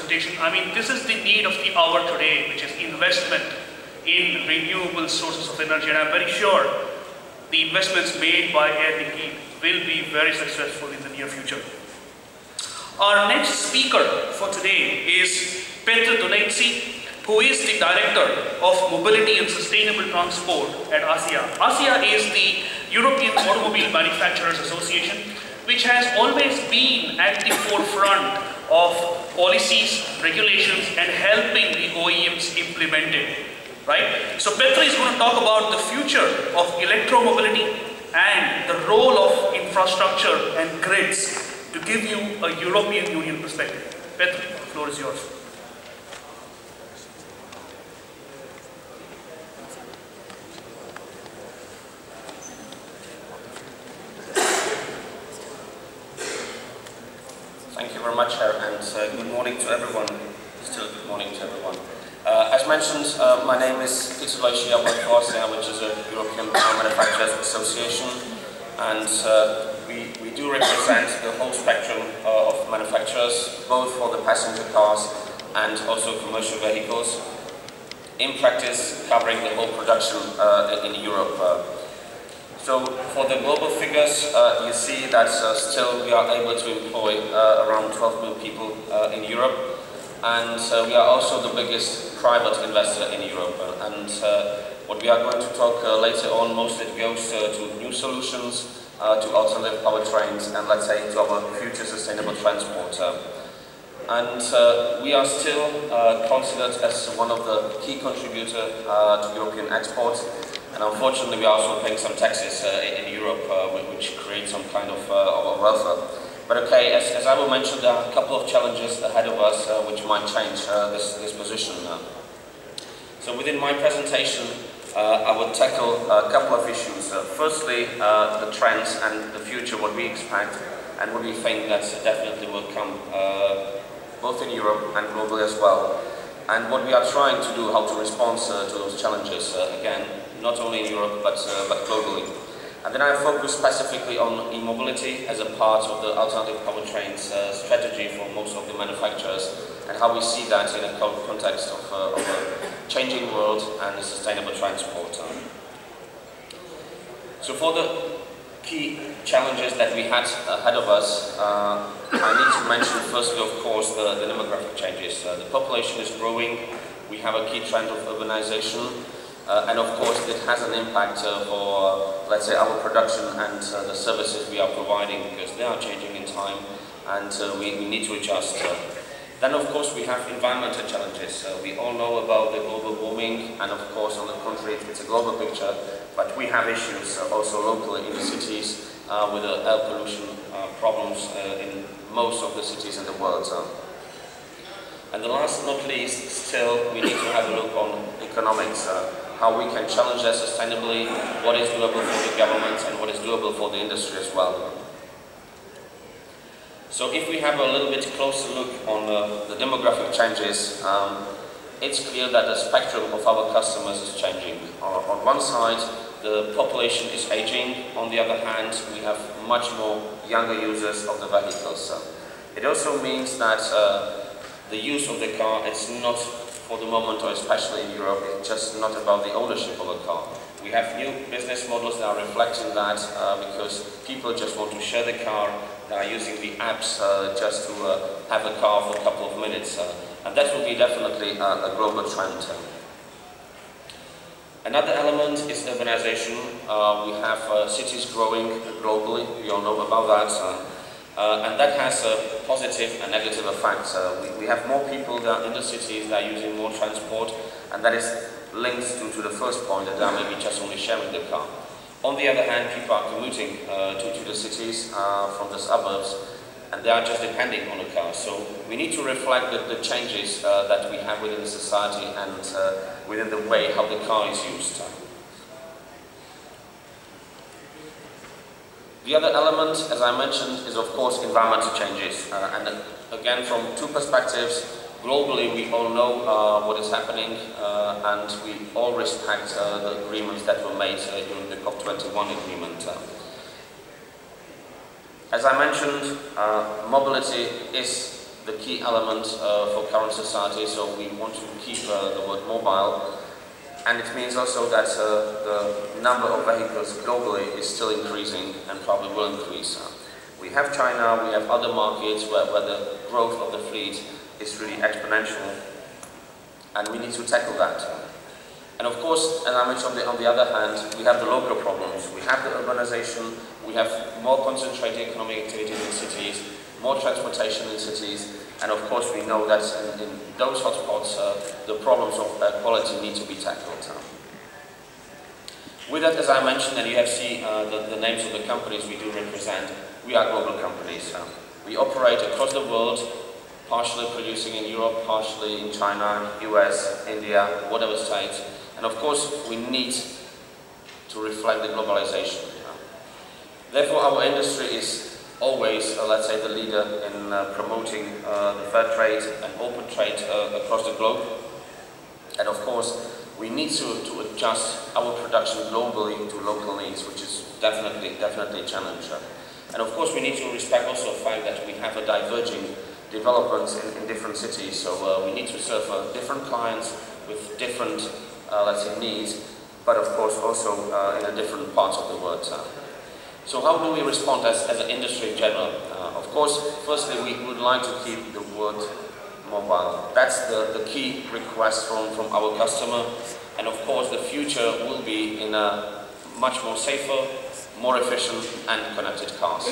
presentation. I mean, this is the need of the hour today, which is investment in renewable sources of energy, and I'm very sure the investments made by Air Liquide will be very successful in the near future. Our next speaker for today is Petr Dolejsi, who is the Director of Mobility and Sustainable Transport at ACEA. ACEA is the European Automobile Manufacturers Association, which has always been at the forefront of policies, regulations, and helping the OEMs implement it. Right? So Petr is going to talk about the future of electromobility and the role of infrastructure and grids to give you a European Union perspective. Petr, the floor is yours. Thank you very much, and good morning to everyone. Still good morning to everyone. As mentioned, my name is Petr Dolejsi. I work for ACEA, which is a European Car Manufacturers Association, and we do represent the whole spectrum of manufacturers, both for the passenger cars and also commercial vehicles, in practice covering the whole production in Europe. So for the global figures, you see that still we are able to employ around 12 million people in Europe, and we are also the biggest private investor in Europe. And what we are going to talk later on, mostly goes to new solutions, to alternative powertrains, and let's say to our future sustainable transport. And we are still considered as one of the key contributors to European exports. And unfortunately, we are also paying some taxes in Europe, which create some kind of welfare. But okay, as I will mention, there are a couple of challenges ahead of us which might change this position. So within my presentation, I will tackle a couple of issues. Firstly, the trends and the future, what we expect and what we think that definitely will come both in Europe and globally as well. And what we are trying to do, how to respond to those challenges, again, not only in Europe but globally. And then I focus specifically on e-mobility as a part of the alternative powertrains strategy for most of the manufacturers, and how we see that in a context of a changing world and a sustainable transport. So for the key challenges that we had ahead of us, I need to mention firstly, of course, the demographic changes. The population is growing, we have a key trend of urbanization, and of course it has an impact for, let's say, our production and the services we are providing, because they are changing in time and we need to adjust. Then of course we have environmental challenges. We all know about the global warming, and of course on the contrary it's a global picture, but we have issues also locally in the cities with the air pollution problems in most of the cities in the world. And the last but not least, still we need to have a look on economics. How we can challenge that sustainably, what is doable for the government and what is doable for the industry as well. So if we have a little bit closer look on the demographic changes, it's clear that the spectrum of our customers is changing. On one side, the population is aging. On the other hand, we have much more younger users of the vehicles. It also means that the use of the car is not, for the moment, or especially in Europe, it's just not about the ownership of a car. We have new business models that are reflecting that because people just want to share the car, they are using the apps just to have a car for a couple of minutes. And that will be definitely a global trend. Another element is urbanization. We have cities growing globally, we all know about that. And that has a positive and negative effect. We have more people that are in the cities that are using more transport, and that is linked to the first point, that they are maybe just only sharing the car. On the other hand, people are commuting to the cities from the suburbs, and they are just depending on the car. So we need to reflect the changes that we have within the society and within the way how the car is used. The other element, as I mentioned, is of course environmental changes. And again, from two perspectives, globally we all know what is happening and we all respect the agreements that were made during the COP21 agreement. As I mentioned, mobility is the key element for current society, so we want to keep the word mobile. And it means also that the number of vehicles globally is still increasing and probably will increase. We have China, we have other markets where the growth of the fleet is really exponential, and we need to tackle that. And of course, as I mentioned, on the other hand, we have the local problems. We have the urbanization, we have more concentrated economic activities in cities, more transportation in cities, and of course we know that in those hotspots the problems of quality need to be tackled. With that, as I mentioned, and you have seen the names of the companies we do represent, we are global companies. We operate across the world, partially producing in Europe, partially in China, US, India, whatever state. And of course, we need to reflect the globalization. Therefore, our industry is always, let's say, the leader in promoting the fair trade and open trade across the globe. And of course, we need to adjust our production globally to local needs, which is definitely a challenge. And of course, we need to respect also the fact that we have a diverging developments in different cities. So we need to serve different clients with different, let's say, needs, but of course also in a different parts of the world. So how do we respond as an industry in general? Of course, firstly, we would like to keep the word mobile. That's the key request from our customer. And of course, the future will be in a much more safer, more efficient and connected cars.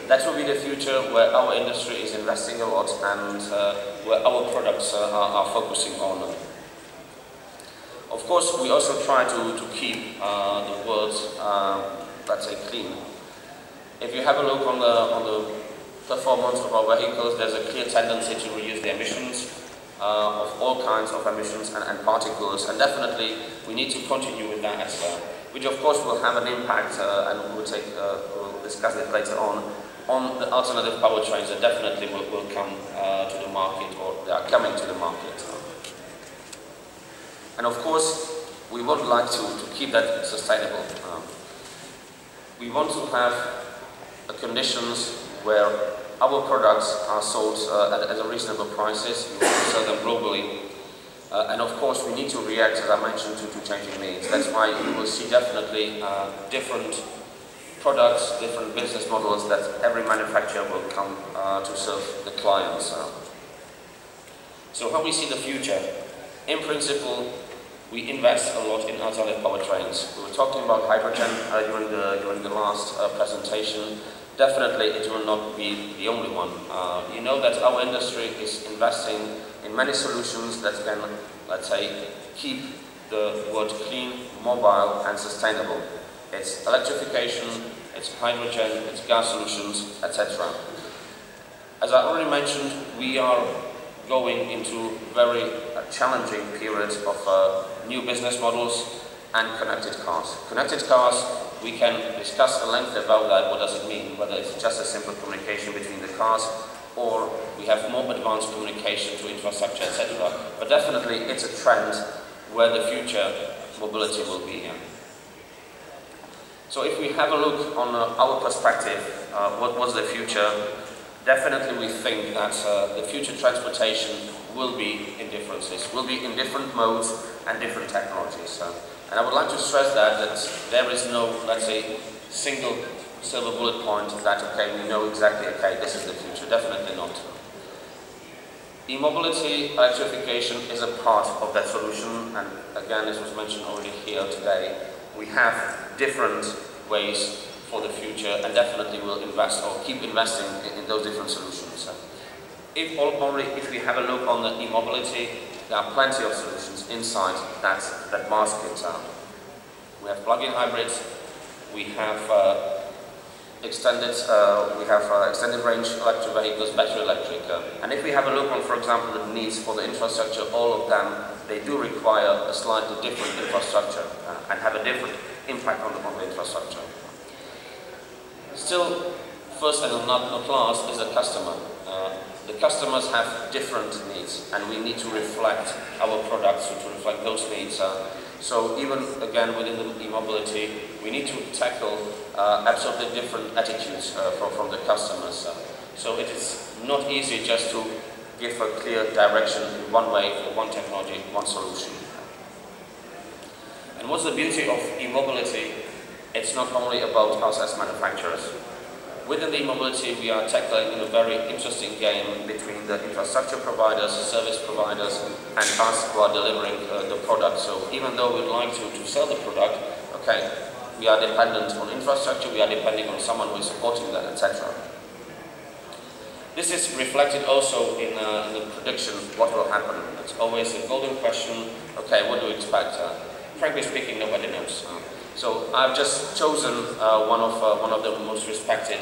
That will be the future where our industry is investing a lot and where our products are focusing on. Of course, we also try to keep the world, let's say, clean. If you have a look on the performance of our vehicles, there's a clear tendency to reduce the emissions of all kinds of emissions and particles, and definitely we need to continue with that as well, which of course will have an impact, and we'll discuss it later on the alternative powertrains that definitely will come to the market, or they are coming to the market. And of course, we would like to keep that sustainable. We want to have conditions where our products are sold at a reasonable prices. We want to sell them globally. And of course, we need to react, as I mentioned, to changing needs. That's why you will see definitely different products, different business models that every manufacturer will come to serve the clients. So how we see the future? In principle, we invest a lot in alternative powertrains. We were talking about hydrogen during the last presentation. Definitely, it will not be the only one. You know that our industry is investing in many solutions that can, let's say, keep the world clean, mobile and sustainable. It's electrification, it's hydrogen, it's gas solutions, etc. As I already mentioned, we are going into very challenging periods of new business models and connected cars. Connected cars, we can discuss at length about that, what does it mean, whether it's just a simple communication between the cars or we have more advanced communication to infrastructure, etc. But definitely it's a trend where the future mobility will be. So if we have a look on our perspective, what was the future? Definitely we think that the future transportation will be in differences, will be in different modes and different technologies. And I would like to stress that there is no, let's say, single silver bullet point that, okay, we know exactly, okay, this is the future. Definitely not. E-mobility, electrification is a part of that solution, and again, as was mentioned already here today, we have different ways for the future, and definitely will invest or keep investing in those different solutions. If we have a look on the e-mobility, there are plenty of solutions inside that basket. We have plug-in hybrids, we have extended range electric vehicles, battery electric. And if we have a look on, for example, the needs for the infrastructure, all of them, they do require a slightly different infrastructure and have a different impact on the infrastructure. Still, first and not last is the customer. The customers have different needs, and we need to reflect our products to reflect those needs. So even again within the e-mobility, we need to tackle absolutely different attitudes from the customers. So it is not easy just to give a clear direction in one way for one technology, one solution. And what's the beauty of e-mobility? It's not only about us as manufacturers. Within the e-mobility, we are tackling a very interesting game between the infrastructure providers, service providers, and us who are delivering the product. So even though we'd like to sell the product, okay, we are dependent on infrastructure, we are depending on someone who is supporting that, etc. This is reflected also in the prediction, what will happen. It's always a golden question, okay, what do you expect? Frankly speaking, nobody knows. So I've just chosen one of the most respected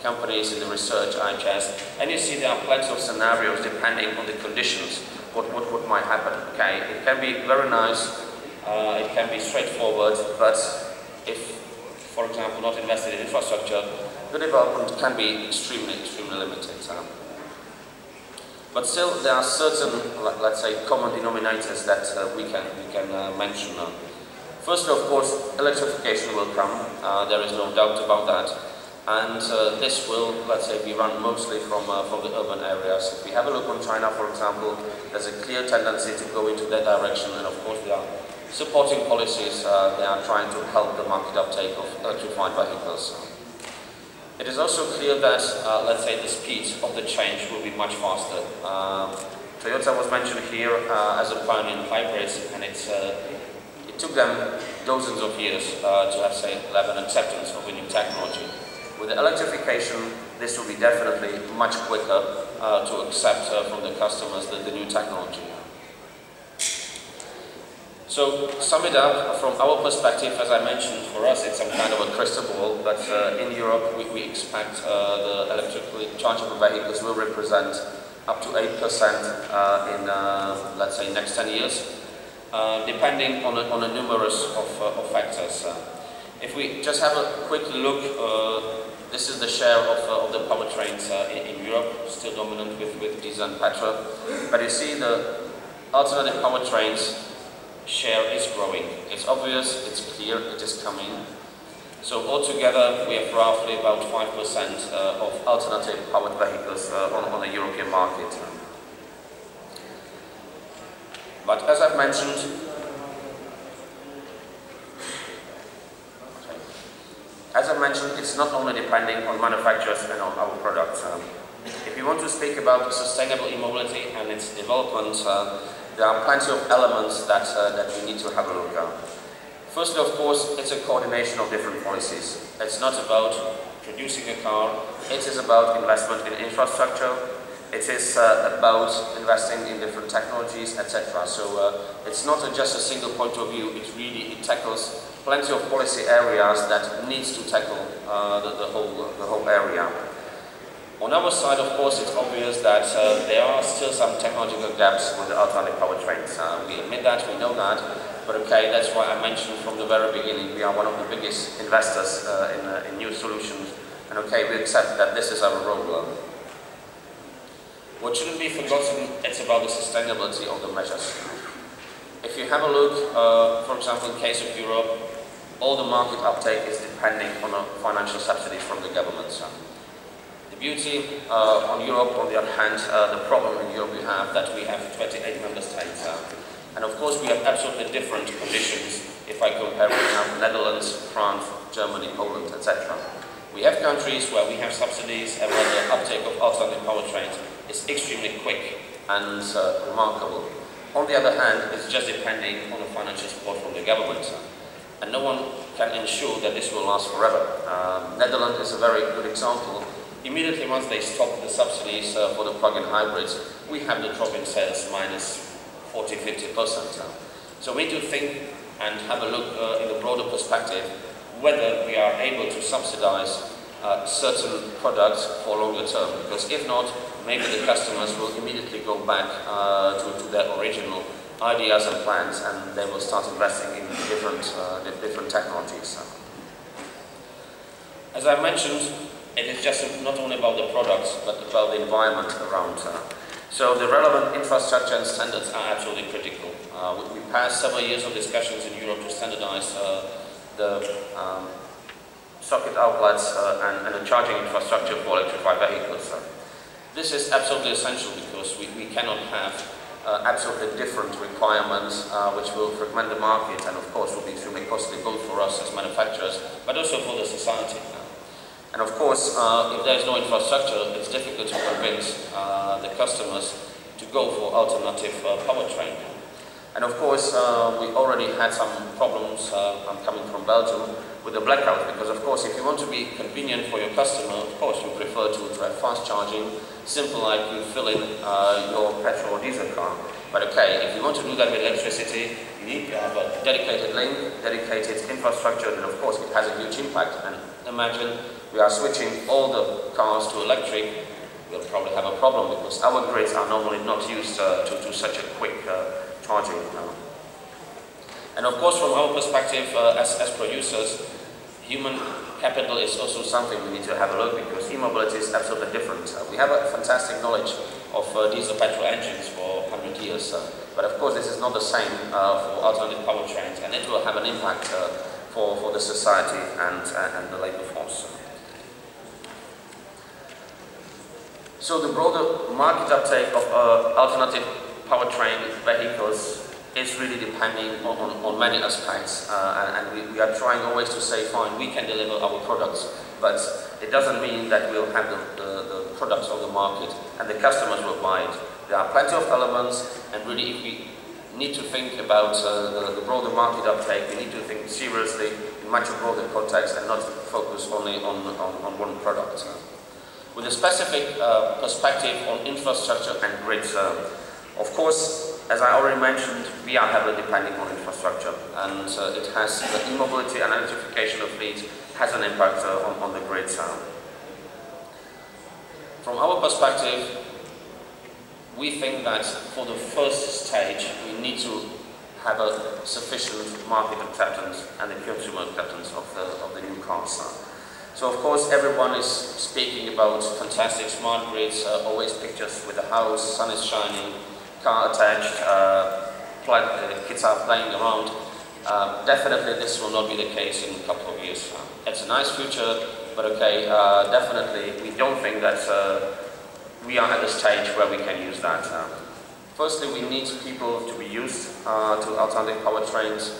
companies in the research, ACEA, and you see there are plenty of scenarios depending on the conditions, what might happen. Okay, it can be very nice, it can be straightforward, but if, for example, not invested in infrastructure, the development can be extremely limited. But still, there are certain, let's say, common denominators that we can mention. First, of course, electrification will come. There is no doubt about that, and this will, let's say, be run mostly from the urban areas. If we have a look on China, for example, there's a clear tendency to go into that direction, and of course, there are supporting policies. They are trying to help the market uptake of electrified vehicles. It is also clear that, let's say, the speed of the change will be much faster. Toyota was mentioned here as a pioneer in hybrids, and it took them dozens of years to have, say, level acceptance of a new technology. With the electrification, this will be definitely much quicker to accept from the customers the new technology. So, sum it up, from our perspective, as I mentioned, for us it's some kind of a crystal ball, but in Europe we expect the electrically chargeable vehicles will represent up to 8% in, let's say, next 10 years, depending on a numerous of factors. If we just have a quick look, this is the share of the powertrains in Europe, still dominant with diesel and petrol, but you see the alternative powertrains share is growing. It's obvious, it's clear, it is coming. So altogether, we have roughly about 5% of alternative powered vehicles on the European market. But as I've mentioned, it's not only depending on manufacturers and on our products. If you want to speak about sustainable e-mobility and its development, there are plenty of elements that we need to have a look at. First, of course, it's a coordination of different policies. It's not about producing a car, it is about investment in infrastructure, it is about investing in different technologies, etc. So it's not just a single point of view, it tackles plenty of policy areas that needs to tackle the whole area. On our side, of course, it's obvious that there are still some technological gaps with the alternative powertrains. We admit that, we know that, but okay, that's why I mentioned from the very beginning, we are one of the biggest investors in new solutions, and okay, we accept that this is our role. What shouldn't be forgotten, it's about the sustainability of the measures. If you have a look, for example, in case of Europe, all the market uptake is depending on financial subsidies from the government. Beauty on Europe, on the other hand, the problem in Europe we have that we have 28 member states. And of course we have absolutely different conditions if I compare, for example, Netherlands, France, Germany, Poland, etc. We have countries where we have subsidies and where the uptake of alternative powertrains is extremely quick and remarkable. On the other hand, it's just depending on the financial support from the government. And no one can ensure that this will last forever. Netherlands is a very good example. Immediately once they stop the subsidies for the plug-in hybrids, we have the drop in sales minus 40–50%. So we need to think and have a look in a broader perspective whether we are able to subsidize certain products for longer term, because if not, maybe the customers will immediately go back to their original ideas and plans, and they will start investing in different technologies. As I mentioned, it is just not only about the products, but about the environment around. So the relevant infrastructure and standards are absolutely critical. We passed several years of discussions in Europe to standardize the socket outlets and the charging infrastructure for electrified vehicles. This is absolutely essential because we cannot have absolutely different requirements which will fragment the market and of course will be extremely costly both for us as manufacturers but also for the society. And of course, if there is no infrastructure, it's difficult to convince the customers to go for alternative powertrain. And of course, we already had some problems, I'm coming from Belgium, with the blackout, because of course if you want to be convenient for your customer, of course you prefer to have fast charging, simple like you fill in your petrol or diesel car. But okay, if you want to do that with electricity, you need to have a dedicated link, dedicated infrastructure, and of course it has a huge impact. And imagine we are switching all the cars to electric, we'll probably have a problem because our grids are normally not used to such a quick charging. And of course, from our perspective as producers, human capital is also something we need to have a look because e-mobility is absolutely different. We have a fantastic knowledge of diesel petrol engines for 100 years, but of course this is not the same for alternative powertrains, and it will have an impact for the society and the labour force. So the broader market uptake of alternative powertrain vehicles is really depending on many aspects, and we are trying always to say, fine, we can deliver our products, but it doesn't mean that we'll have the products on the market and the customers will buy it. There are plenty of elements, and really if we need to think about the broader market uptake, we need to think seriously in much broader context and not focus only on one product. With a specific perspective on infrastructure and grids, of course, as I already mentioned, we are heavily depending on infrastructure, and it has the e-mobility and electrification of fleets has an impact on the grids. From our perspective, we think that for the first stage, we need to have a sufficient market acceptance and the consumer acceptance of the new cars. So of course, everyone is speaking about fantastic smart grids, always pictures with the house, sun is shining, car attached, kids are playing around. Definitely this will not be the case in a couple of years. It's a nice future, but okay, definitely we don't think that we are at the stage where we can use that. Firstly, we need people to be used to alternative powertrains.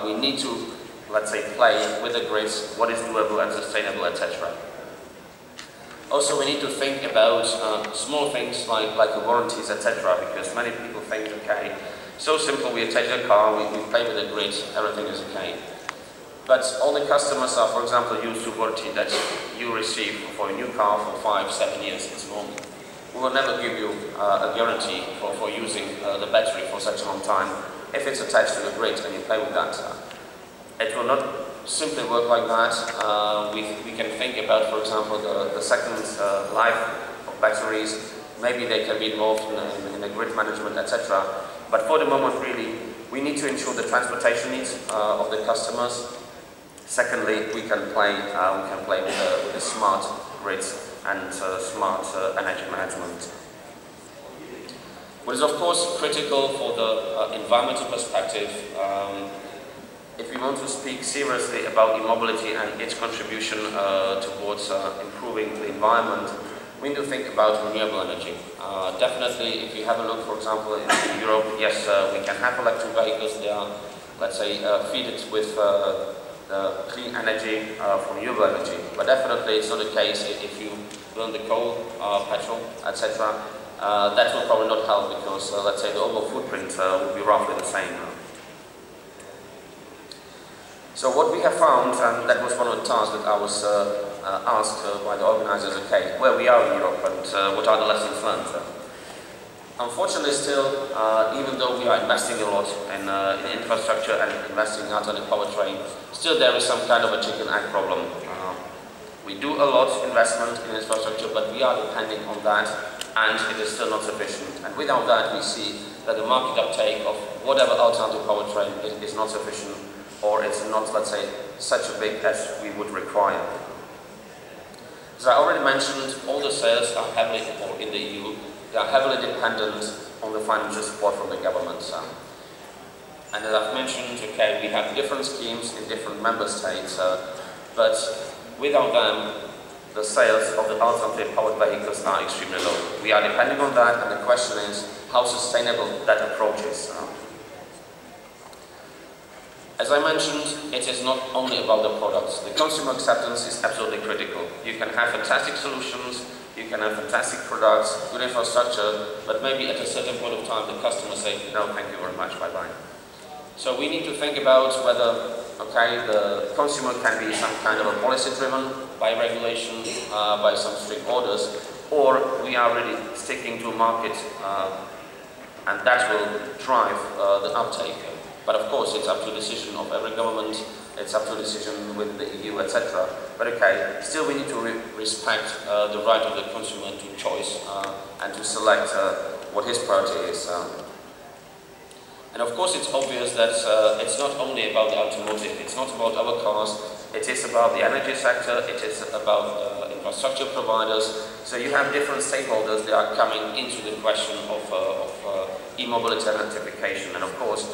We need to, let's say, play with the grids, what is doable and sustainable, etc. Also, we need to think about small things like the warranties, etc. Because many people think, okay, so simple, we attach the car, we play with the grid, everything is okay. But all the customers are, for example, used to warranty that you receive for a new car for 5-7 years, it's normal. We will never give you a guarantee for using the battery for such a long time if it's attached to the grid and you play with that. It will not simply work like that. We can think about, for example, the second life of batteries. Maybe they can be involved in the grid management, etc. But for the moment, really, we need to ensure the transportation needs of the customers. Secondly, we can play with the smart grids and smart energy management. What is of course critical for the environmental perspective, if we want to speak seriously about e-mobility and its contribution towards improving the environment, we need to think about renewable energy. Definitely, if you have a look, for example, in Europe, yes, we can have electric vehicles. They are, let's say, feeded with clean energy from renewable energy. But definitely, it's not the case if you burn the coal, petrol, etc. That will probably not help because, let's say, the overall footprint will be roughly the same. So what we have found, and that was one of the tasks that I was asked by the organizers, okay, where we are in Europe and what are the lessons learned. Unfortunately still, even though we are investing a lot in infrastructure and investing in alternative powertrain, still there is some kind of a chicken-egg problem. We do a lot of investment in infrastructure, but we are depending on that, and it is still not sufficient. And without that, we see that the market uptake of whatever alternative powertrain is not sufficient, or it's not, let's say, such a big as we would require. As I already mentioned, all the sales are heavily, or in the EU, they are heavily dependent on the financial support from the government. And as I've mentioned, okay, we have different schemes in different member states, but without them, the sales of the alternative powered vehicles are extremely low. We are depending on that, and the question is how sustainable that approach is. As I mentioned, it is not only about the products. The consumer acceptance is absolutely critical. You can have fantastic solutions, you can have fantastic products, good infrastructure, but maybe at a certain point of time the customer says, no, thank you very much, bye-bye. So we need to think about whether, okay, the consumer can be some kind of a policy driven by regulation, by some strict orders, or we are really sticking to a market and that will drive the uptake. But of course, it's up to the decision of every government, it's up to the decision with the EU, etc. But okay, still we need to respect the right of the consumer to choice and to select what his priority is. And of course, it's obvious that it's not only about the automotive, it's not about our cars, it is about the energy sector, it is about infrastructure providers. So you have different stakeholders that are coming into the question of e-mobility and electrification. And of course,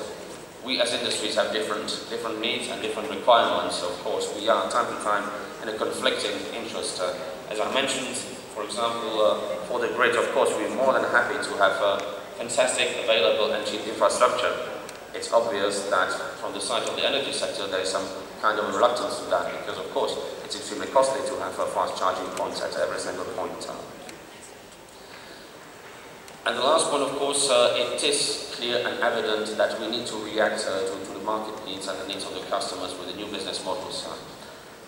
we as industries have different needs and different requirements. Of course, we are time to time in a conflicting interest. As I mentioned, for example, for the grid, of course, we're more than happy to have fantastic, available and cheap infrastructure. It's obvious that from the side of the energy sector, there is some kind of reluctance to that because, of course, it's extremely costly to have fast charging points at every single point. And the last one, of course, it is clear and evident that we need to react to the market needs and the needs of the customers with the new business models.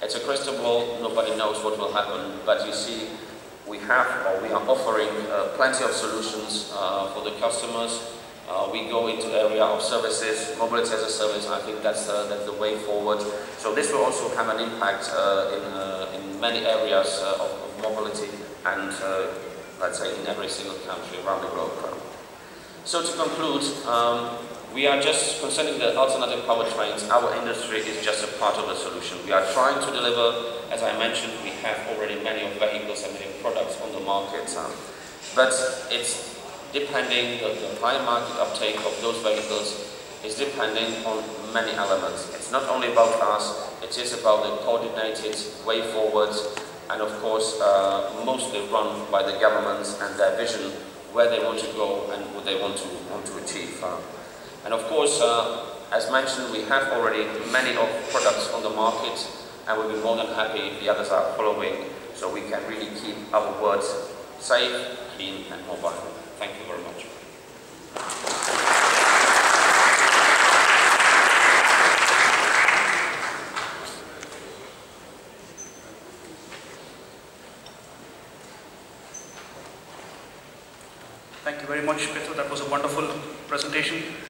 It's a crystal ball, nobody knows what will happen, but you see, we are offering plenty of solutions for the customers. We go into the area of services, mobility as a service. I think that's the way forward. So this will also have an impact in many areas of mobility and let's say in every single country around the globe. So to conclude, we are just concerning the alternative powertrains. Our industry is just a part of the solution. We are trying to deliver, as I mentioned, we have already many of vehicles and many products on the market, but it's depending, the high market uptake of those vehicles is depending on many elements. It's not only about us, it is about the coordinated way forward, and of course mostly run by the governments and their vision where they want to go and what they want to achieve. And of course, as mentioned, we have already many of products on the market, and we'll be more than happy if the others are following, so we can really keep our words safe, clean and mobile. Thank you very much. Thank you very much, Petr. That was a wonderful presentation.